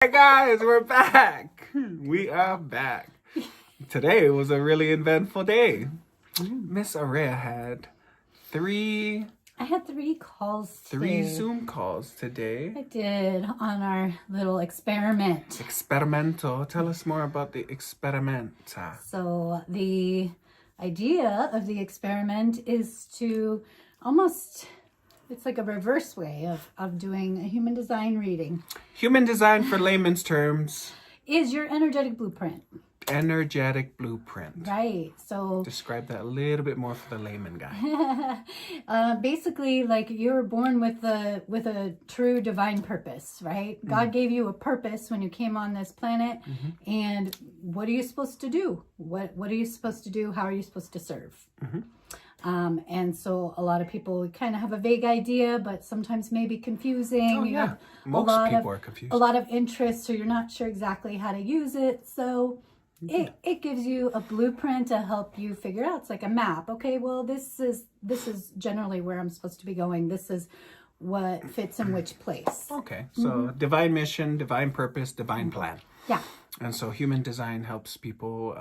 Hey guys, we're back. We are back. Today was a really eventful day. Miss Aurea had three I had 3 calls three today. Zoom calls today. I did on our little experiment. Experimental. Tell us more about the experiment. So the idea of the experiment is to almost, it's like a reverse way of doing a human design reading. Human design, for layman's terms, Is your energetic blueprint. energetic blueprint. Right. So Describe that a little bit more for the layman guy. basically, like, you were born with a true divine purpose, right? God gave you a purpose when you came on this planet, and what are you supposed to do? What are you supposed to do? How are you supposed to serve? And so a lot of people kind of have a vague idea, but sometimes maybe confusing. Oh You yeah, have most people are confused. a lot of interest, so you're not sure exactly how to use it. So it gives you a blueprint to help you figure out. It's like a map. Okay, well, this is generally where I'm supposed to be going. This is what fits in which place. Okay, so divine mission, divine purpose, divine plan. Yeah. And so human design helps people.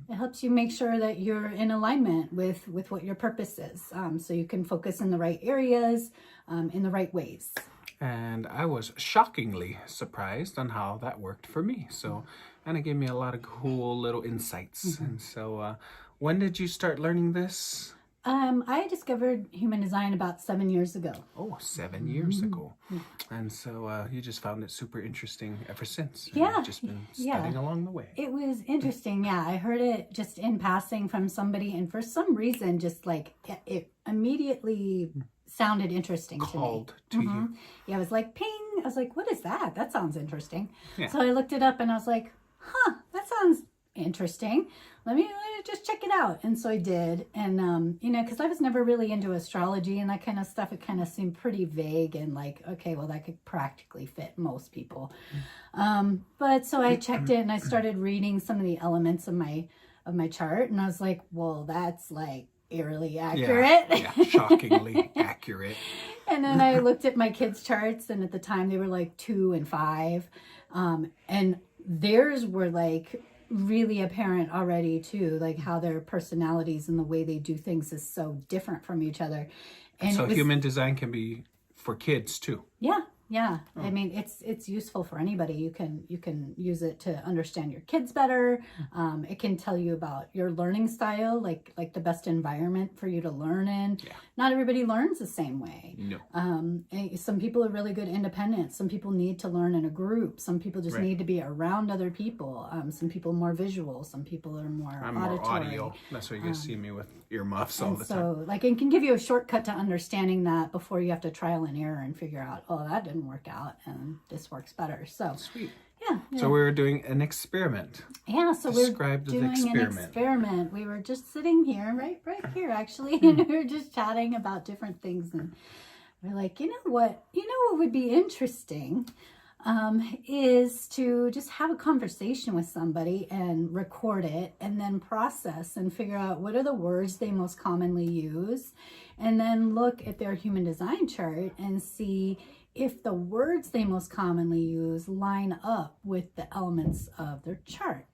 It helps you make sure that you're in alignment with what your purpose is, so you can focus in the right areas, in the right ways. And I was shockingly surprised on how that worked for me. So, and it gave me a lot of cool little insights. And so, when did you start learning this? I discovered human design about 7 years ago. Oh, 7 years ago. And so you just found it super interesting ever since. And Yeah, you've just been studying along the way. It was interesting. Yeah, I heard it just in passing from somebody, and for some reason, just like it immediately sounded interesting Called to me. to you. Yeah, I was like, ping. I was like, what is that? That sounds interesting. Yeah. So I looked it up and I was like, huh, that sounds interesting. Let me just check it out. And so I did. And, because I was never really into astrology and that kind of stuff, it kind of seemed pretty vague and like, okay, well, that could practically fit most people. But so I checked it and I started reading some of the elements of my chart. And I was like, well, that's like eerily accurate. Yeah, shockingly accurate. And then I looked at my kids' charts, and at the time they were like 2 and 5. And theirs were like really apparent already too, like how their personalities and the way they do things is so different from each other. And So it was, human design can be for kids too. yeah. I mean, it's useful for anybody. You can use it to understand your kids better. It can tell you about your learning style, like the best environment for you to learn in. Yeah. Not everybody learns the same way. No. Some people are really good independent. Some people need to learn in a group. Some people just need to be around other people. Some people more visual. Some people are more I'm auditory. more audio. That's why you guys see me with earmuffs all the time. So, like, it can give you a shortcut to understanding that before you have to trial and error and figure out, oh, that didn't work out and this works better. So, Sweet. yeah. So we were doing an experiment. Yeah, so Describe we're the doing an experiment. experiment. We were just sitting here, right here actually, and we were just chatting about different things, and we're like, you know what would be interesting is to just have a conversation with somebody and record it and then process and figure out what are the words they most commonly use, and then look at their human design chart and see if the words they most commonly use line up with the elements of their chart.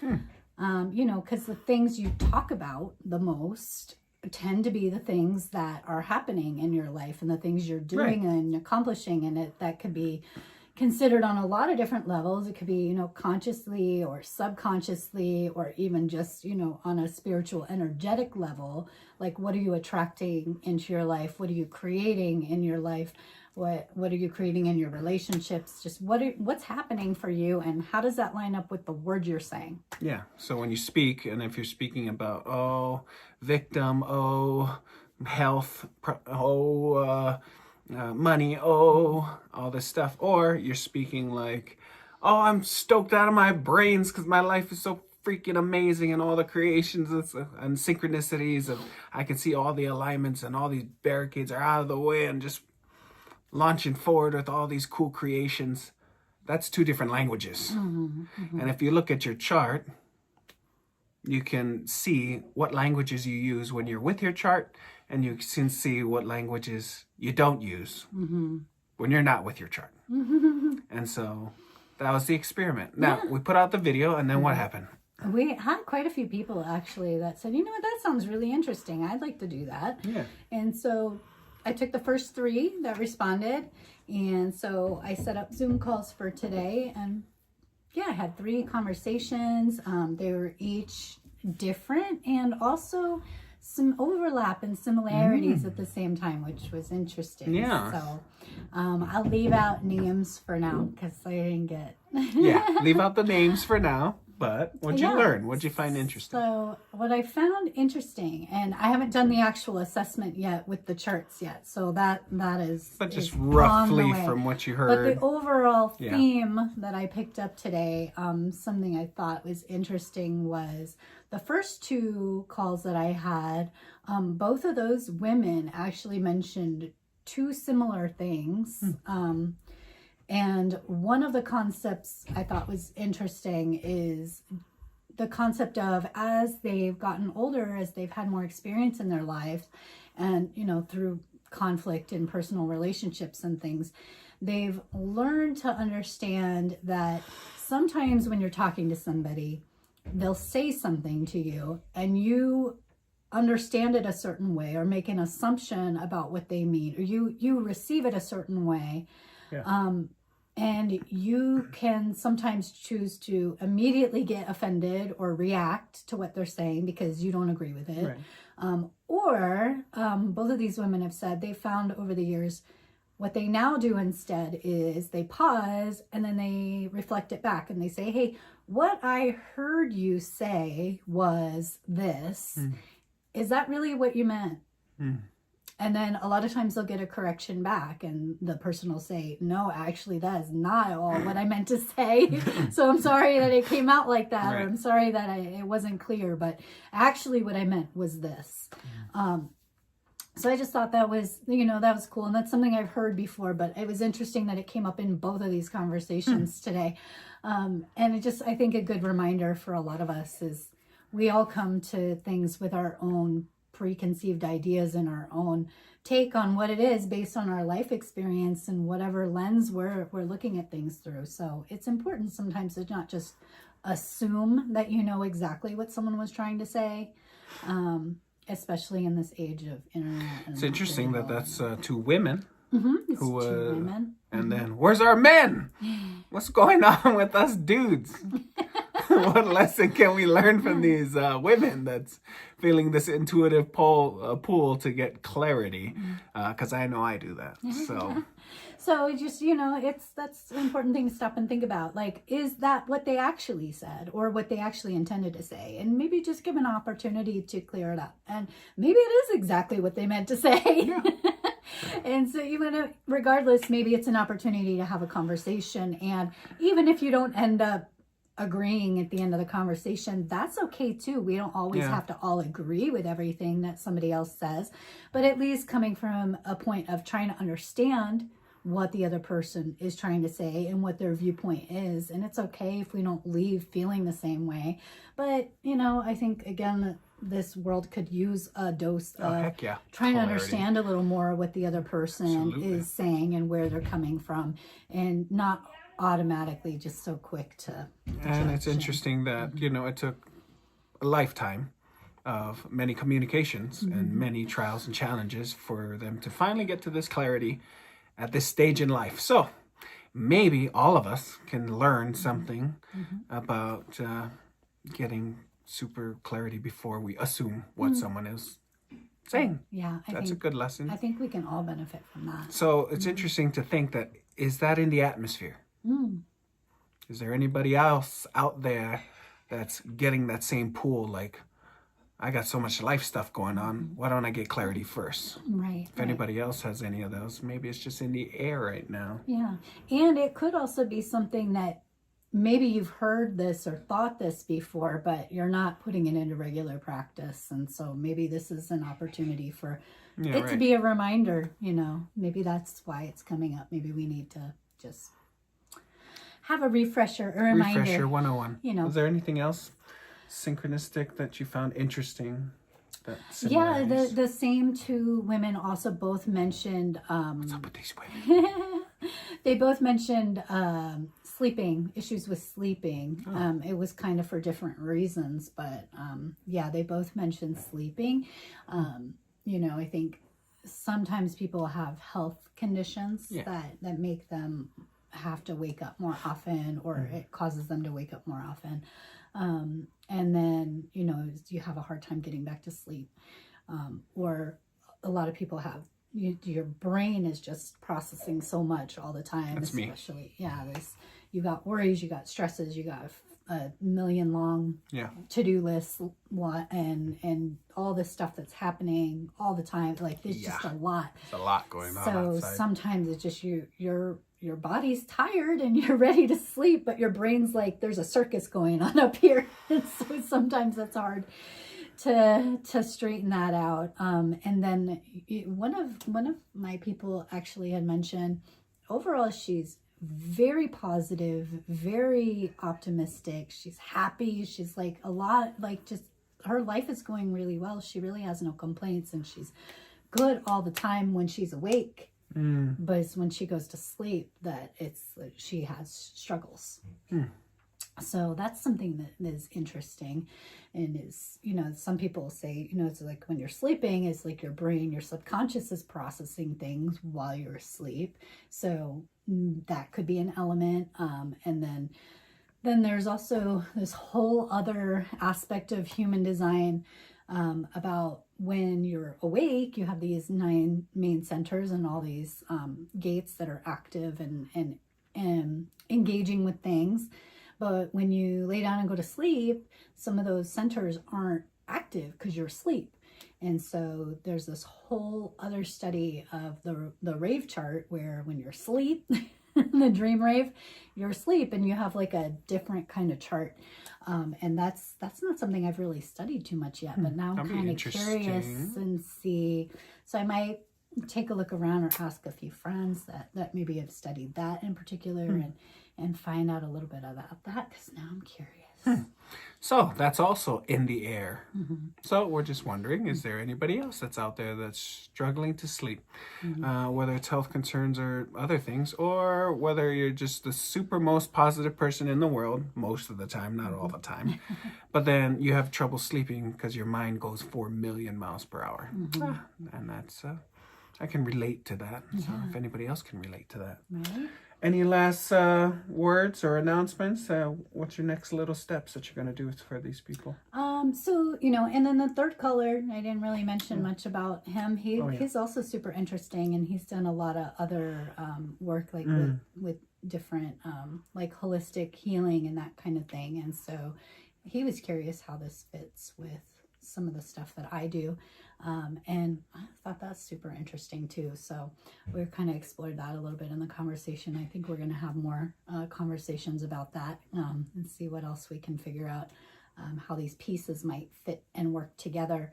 Because the things you talk about the most tend to be the things that are happening in your life and the things you're doing and accomplishing, and that could be considered on a lot of different levels. It could be, consciously or subconsciously, or even just, on a spiritual, energetic level. Like, what are you attracting into your life? What are you creating in your life? What are you creating in your relationships? Just what's happening for you, and how does that line up with the word you're saying? Yeah. So when you speak, and if you're speaking about, victim, health, money, all this stuff, or you're speaking like, I'm stoked out of my brains because my life is so freaking amazing, and all the creations and synchronicities of, I can see all the alignments and all these barricades are out of the way and just launching forward with all these cool creations. That's 2 different languages. And if you look at your chart, you can see what languages you use when you're with your chart, and you can see what languages you don't use when you're not with your chart. And so that was the experiment. Now, we put out the video, and then what happened? We had quite a few people actually that said, you know what, that sounds really interesting. I'd like to do that. Yeah. And so I took the first 3 that responded. And so I set up Zoom calls for today. And yeah, I had 3 conversations. They were each different and also some overlap and similarities at the same time, which was interesting. Yeah. So I'll leave out names for now because I didn't get. Yeah, leave out the names for now. But what'd you Yeah. learn? What'd you find interesting? So what I found interesting, and I haven't done the actual assessment yet with the charts yet, so that is But just is on the roughly way. from what you But heard. the overall Yeah. theme that I picked up today, something I thought was interesting was the first 2 calls that I had. Both of those women actually mentioned 2 similar things. And one of the concepts I thought was interesting is the concept of, as they've gotten older, as they've had more experience in their lives, and, you know, through conflict in personal relationships and things, they've learned to understand that sometimes when you're talking to somebody, they'll say something to you and you understand it a certain way or make an assumption about what they mean, or you receive it a certain way. And you can sometimes choose to immediately get offended or react to what they're saying because you don't agree with it. Right. Or both of these women have said they found over the years what they now do instead is they pause and then they reflect it back and they say, hey, what I heard you say was this. Is that really what you meant? And then a lot of times they'll get a correction back and the person will say, no, actually, that is not at all what I meant to say. So I'm sorry that it came out like that, Right. or I'm sorry that it wasn't clear, but actually what I meant was this. So I just thought that was, that was cool. And that's something I've heard before, but it was interesting that it came up in both of these conversations today. And it just, I think a good reminder for a lot of us is we all come to things with our own preconceived ideas and our own take on what it is based on our life experience and whatever lens we're looking at things through. So it's important sometimes to not just assume that you know exactly what someone was trying to say, especially in this age of internet. It's interesting that that's 2 women. It's who, 2 women. And then, where's our men? What's going on with us dudes? What lesson can we learn from these women that's feeling this intuitive pull to get clarity? Because I know I do that. So So just, that's an important thing to stop and think about. Like, is that what they actually said or what they actually intended to say? And maybe just give an opportunity to clear it up. And maybe it is exactly what they meant to say. And so regardless, maybe it's an opportunity to have a conversation. And even if you don't end up agreeing at the end of the conversation, that's okay too. We don't always have to all agree with everything that somebody else says, but at least coming from a point of trying to understand what the other person is trying to say and what their viewpoint is. And it's okay if we don't leave feeling the same way. But, I think, again, this world could use a dose of heck yeah. trying Clarity. to understand a little more what the other person Absolutely. is saying and where they're coming from, and not automatically just so quick to And it's judge. interesting that, it took a lifetime of many communications and many trials and challenges for them to finally get to this clarity at this stage in life. So maybe all of us can learn something about getting super clarity before we assume what someone is saying. Yeah, That's a good lesson. I think we can all benefit from that. So it's interesting to think that, is that in the atmosphere? Is there anybody else out there that's getting that same pull? Like, I got so much life stuff going on. Why don't I get clarity first? Right. If anybody else has any of those, maybe it's just in the air right now. Yeah. And it could also be something that maybe you've heard this or thought this before, but you're not putting it into regular practice. And so maybe this is an opportunity for it to be a reminder, maybe that's why it's coming up. Maybe we need to just have a refresher, a reminder. Refresher 101. Is there anything else synchronistic that you found interesting? Yeah, the same 2 women also both mentioned What's up with these women? they both mentioned sleeping, issues with sleeping. It was kind of for different reasons, but yeah, they both mentioned sleeping. I think sometimes people have health conditions that make them have to wake up more often, or it causes them to wake up more often. And then, you have a hard time getting back to sleep. Or a lot of people have, your brain is just processing so much all the time. That's especially, you got worries, you got stresses, you got a million long to-do lists, and all this stuff that's happening all the time. Like, there's just a lot. There's a lot going on So outside. sometimes it's just your body's tired and you're ready to sleep, but your brain's like, there's a circus going on up here. And so sometimes it's hard to straighten that out. And then one of my people actually had mentioned, overall she's very positive, very optimistic. She's happy. She's like a lot, like, just her life is going really well. She really has no complaints, and she's good all the time when she's awake. But it's when she goes to sleep that she has struggles. So that's something that is interesting, and is, some people say, it's like when you're sleeping, it's like your brain, your subconscious is processing things while you're asleep. So that could be an element. And then there's also this whole other aspect of human design, about when you're awake, you have these 9 main centers and all these gates that are active and engaging with things. But when you lay down and go to sleep, some of those centers aren't active because you're asleep. And so there's this whole other study of the rave chart, where when you're asleep, the dream rave, you're asleep and you have like a different kind of chart. And that's not something I've really studied too much yet, but now I'm kind of curious and see. So I might take a look around or ask a few friends that maybe have studied that in particular, and find out a little bit about that, because now I'm curious. So that's also in the air. So we're just wondering, is there anybody else that's out there that's struggling to sleep? Whether it's health concerns or other things, or whether you're just the super most positive person in the world, most of the time, not all the time, but then you have trouble sleeping because your mind goes 4 million miles per hour. And that's, I can relate to that. So if anybody else can relate to that. Right? Any last words or announcements? What's your next little steps that you're going to do for these people? So, and then the third color, I didn't really mention much about him. He's also super interesting, and he's done a lot of other work, like with different, like holistic healing and that kind of thing. And so he was curious how this fits with some of the stuff that I do. And I thought that's super interesting too. So we've kind of explored that a little bit in the conversation. I think we're going to have more conversations about that, and see what else we can figure out, how these pieces might fit and work together.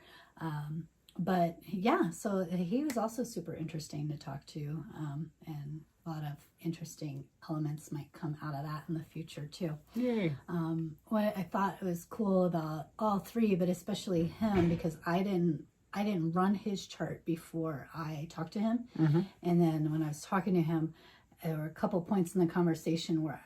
But yeah, so he was also super interesting to talk to, and a lot of interesting elements might come out of that in the future too. Yay. What I thought was cool about all three, but especially him, because I didn't run his chart before I talked to him. And then when I was talking to him, there were a couple points in the conversation where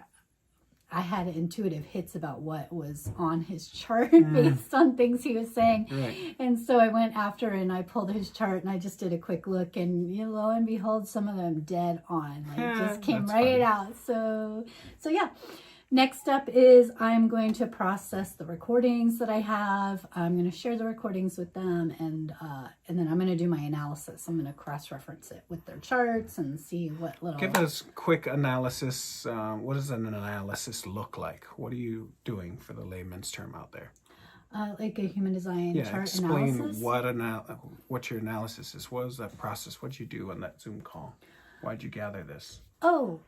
I had intuitive hits about what was on his chart based on things he was saying. Right. And so I went after and I pulled his chart and I just did a quick look, and lo and behold, some of them dead on. Like, just came right out. So yeah. Next up is I'm going to process the recordings that I have. I'm going to share the recordings with them, and then I'm going to do my analysis. I'm going to cross-reference it with their charts and see what little... Give us quick analysis. What does an analysis look like? What are you doing for the layman's term out there? Like a human design chart explain analysis? what your analysis is. What was that process? What did you do on that Zoom call? Why did you gather this? Oh,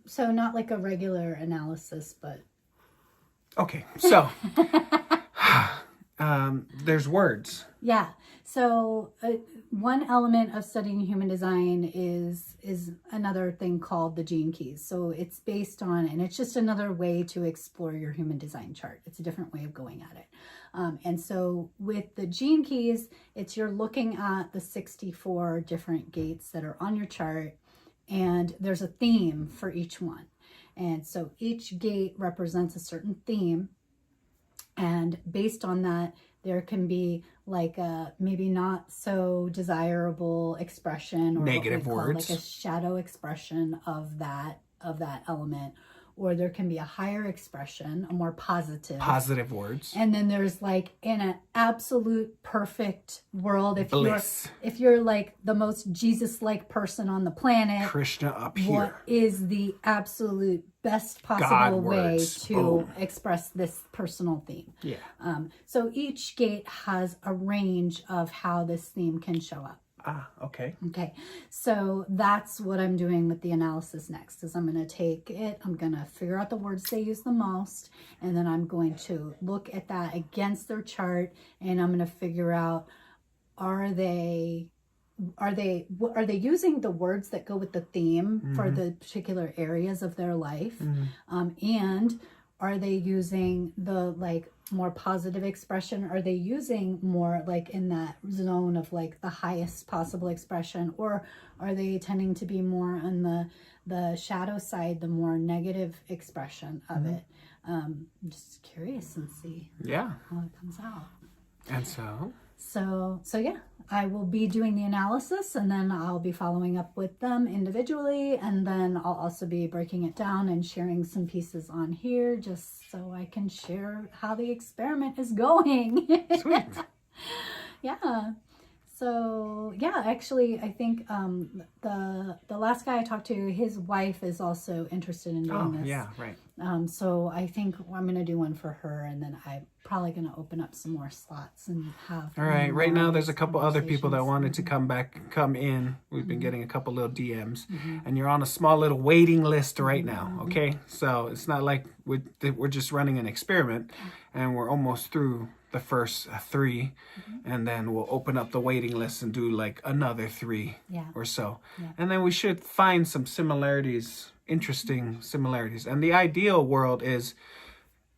so not like a regular analysis, but... Okay, so there's words. Yeah. So one element of studying human design is another thing called the gene keys. So it's based on, and it's just another way to explore your human design chart. It's a different way of going at it. And so with the gene keys, you're looking at the 64 different gates that are on your chart, and there's a theme for each one. And so each gate represents a certain theme. And based on that, there can be like a maybe not so desirable expression, or Negative what we call words. like a shadow expression of that element, or there can be a higher expression, a more positive words. And then there's like in an absolute perfect world, Bliss. if you're like the most Jesus-like person on the planet, Krishna up here. what is the absolute best possible God way words. to Boom. express this personal theme? Yeah. So each gate has a range of how this theme can show up. Ah, okay. Okay, so that's what I'm doing with the analysis next, is I'm going to take it, I'm going to figure out the words they use the most, and then I'm going to look at that against their chart, and I'm going to figure out, are they using the words that go with the theme for the particular areas of their life, and are they using the like more positive expression? Are they using more like in that zone of like the highest possible expression, or are they tending to be more on the shadow side, the more negative expression of it? I'm just curious and see Yeah. how it comes out. And so? So yeah, I will be doing the analysis, and then I'll be following up with them individually, and then I'll also be breaking it down and sharing some pieces on here just so I can share how the experiment is going. Sweet. Yeah. So yeah, actually, I think the last guy I talked to, his wife is also interested in doing this. Yeah, right. So I think I'm going to do one for her, and then I'm probably going to open up some more slots and have. All right. Right now, there's a these couple other people that wanted to conversations. come in. We've been getting a couple little DMs, and you're on a small little waiting list right now. Okay, so it's not like we're just running an experiment, and we're almost through the first 3, and then we'll open up the waiting list and do like another 3 Yeah. or so, Yeah. and then we should find some similarities, interesting similarities. And the ideal world is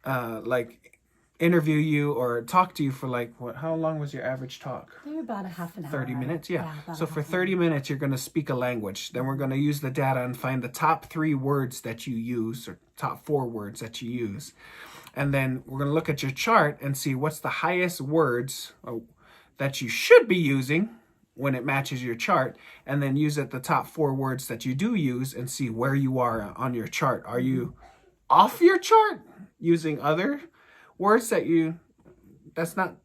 like interview you or talk to you for like how long was your average talk? They're about a half an hour. 30 minutes, yeah. about So a for half an 30 minutes, you're going to speak a language. Then we're going to use the data and find the top 3 words that you use, or top 4 words that you use. And then we're going to look at your chart and see what's the highest words that you should be using when it matches your chart. And then use the top 4 words that you do use and see where you are on your chart. Are you off your chart using other words that's not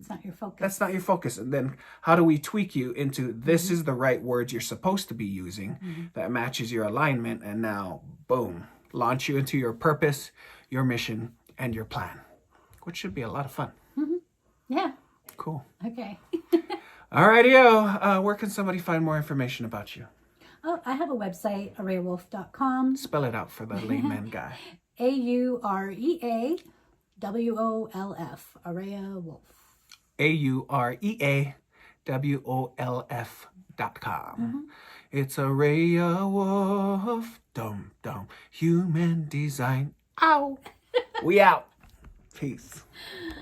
It's not your focus. That's not your focus. And then how do we tweak you into this is the right word you're supposed to be using that matches your alignment, and now, boom, launch you into your purpose, your mission, and your plan, which should be a lot of fun. Yeah. Cool. Okay. All righty-o. Where can somebody find more information about you? Oh, I have a website, AureaWolf.com. Spell it out for the layman guy. AureaWolf. Aurea Wolf. AureaWolf.com. It's Aurea Wolf. Dum dum. Human design. Ow. We out. Peace.